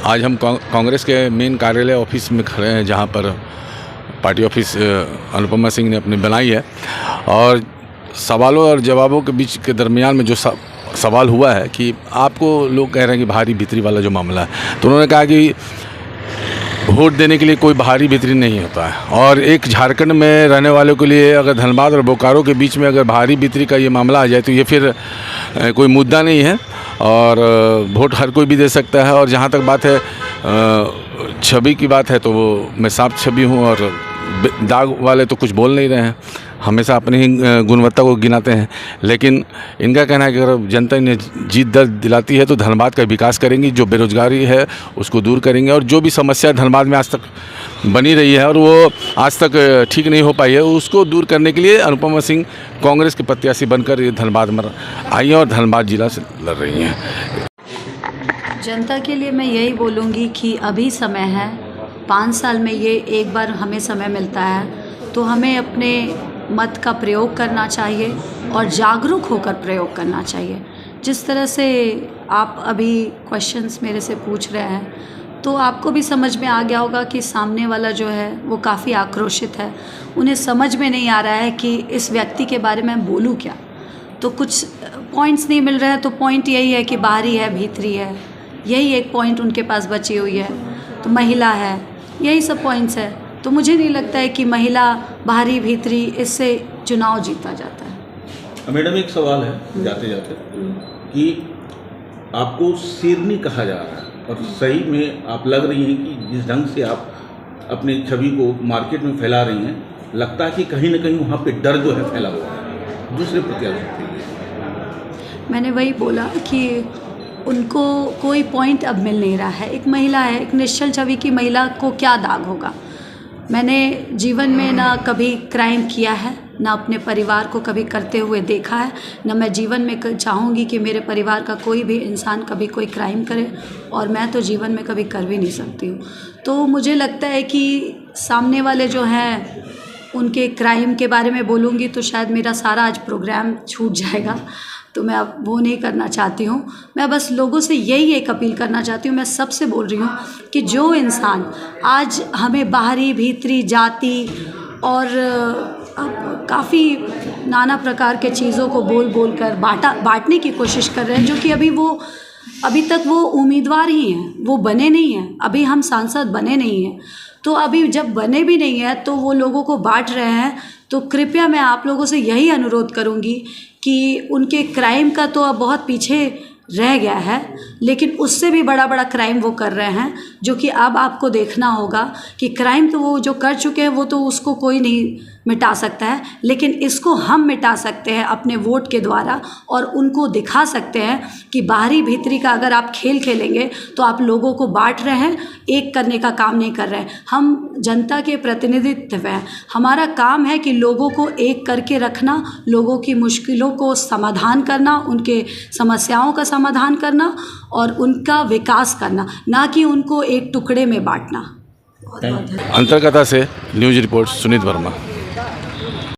आज हम कांग्रेस के मेन कार्यालय ऑफिस में खड़े हैं, जहां पर पार्टी ऑफिस अनुपमा सिंह ने अपनी बनाई है। और सवालों और जवाबों के बीच के दरमियान में जो सवाल हुआ है कि आपको लोग कह रहे हैं कि भारी भीतरी वाला जो मामला है, तो उन्होंने कहा कि वोट देने के लिए कोई भारी भीतरी नहीं होता है। और एक झारखंड में रहने वालों के लिए अगर धनबाद और बोकारो के बीच में अगर भारी भीतरी का ये मामला आ जाए तो ये फिर कोई मुद्दा नहीं है और वोट हर कोई भी दे सकता है। और जहाँ तक बात है छवि की बात है, तो वो मैं साफ छवि हूँ और दाग वाले तो कुछ बोल नहीं रहे हैं, हमेशा अपनी ही गुणवत्ता को गिनाते हैं। लेकिन इनका कहना है कि अगर जनता इन्हें जीत दर्ज दिलाती है तो धनबाद का विकास करेंगी, जो बेरोजगारी है उसको दूर करेंगे। और जो भी समस्या धनबाद में आज तक बनी रही है और वो आज तक ठीक नहीं हो पाई है, उसको दूर करने के लिए अनुपमा सिंह कांग्रेस के प्रत्याशी बनकर ये धनबाद में आई हैं और धनबाद जिला से लड़ रही हैं। जनता के लिए मैं यही बोलूँगी कि अभी समय है, 5 साल में ये एक बार हमें समय मिलता है, तो हमें अपने मत का प्रयोग करना चाहिए और जागरूक होकर प्रयोग करना चाहिए। जिस तरह से आप अभी क्वेश्चंस मेरे से पूछ रहे हैं, तो आपको भी समझ में आ गया होगा कि सामने वाला जो है वो काफ़ी आक्रोशित है। उन्हें समझ में नहीं आ रहा है कि इस व्यक्ति के बारे में बोलूँ क्या। तो कुछ पॉइंट्स नहीं मिल रहे हैं, तो पॉइंट यही है कि बाहरी है, भीतरी है, यही एक पॉइंट उनके पास बची हुई है। तो महिला है, यही सब पॉइंट्स है। तो मुझे नहीं लगता है कि महिला बाहरी भीतरी इससे चुनाव जीता जाता है। मैडम एक सवाल है जाते जाते कि आपको शेरनी कहा जा रहा है और सही में आप लग रही हैं कि जिस ढंग से आप अपनी छवि को मार्केट में फैला रही हैं, लगता है कि कहीं ना कहीं वहाँ पे डर जो है फैला हुआ है दूसरे प्रत्याशी के लिए। मैंने वही बोला कि उनको कोई पॉइंट अब मिल नहीं रहा है। एक महिला है, एक निश्चल छवि की महिला को क्या दाग होगा। मैंने जीवन में ना कभी क्राइम किया है, ना अपने परिवार को कभी करते हुए देखा है, ना मैं जीवन में चाहूँगी कि मेरे परिवार का कोई भी इंसान कभी कोई क्राइम करे, और मैं तो जीवन में कभी कर भी नहीं सकती हूँ। तो मुझे लगता है कि सामने वाले जो हैं उनके क्राइम के बारे में बोलूँगी तो शायद मेरा सारा आज प्रोग्राम छूट जाएगा, तो मैं अब वो नहीं करना चाहती हूँ। मैं बस लोगों से यही एक अपील करना चाहती हूँ, मैं सबसे बोल रही हूँ कि जो इंसान आज हमें बाहरी भीतरी जाति और काफ़ी नाना प्रकार के चीज़ों को बोल कर बांटने की कोशिश कर रहे हैं, जो कि अभी तक वो उम्मीदवार ही हैं, वो बने नहीं हैं, अभी हम सांसद बने नहीं हैं। तो अभी जब बने भी नहीं हैं तो वो लोगों को बांट रहे हैं। तो कृपया मैं आप लोगों से यही अनुरोध करूंगी कि उनके क्राइम का तो अब बहुत पीछे रह गया है, लेकिन उससे भी बड़ा क्राइम वो कर रहे हैं, जो कि अब आपको देखना होगा कि क्राइम तो वो जो कर चुके हैं वो तो उसको कोई नहीं मिटा सकता है, लेकिन इसको हम मिटा सकते हैं अपने वोट के द्वारा, और उनको दिखा सकते हैं कि बाहरी भीतरी का अगर आप खेल खेलेंगे तो आप लोगों को बांट रहे हैं, एक करने का काम नहीं कर रहे हैं। हम जनता के प्रतिनिधित्व हैं, हमारा काम है कि लोगों को एक करके रखना, लोगों की मुश्किलों को समाधान करना, उनके समस्याओं का समाधान करना और उनका विकास करना, ना कि उनको एक टुकड़े में बांटना। अंतरकथा से न्यूज़ रिपोर्ट सुनीत वर्मा।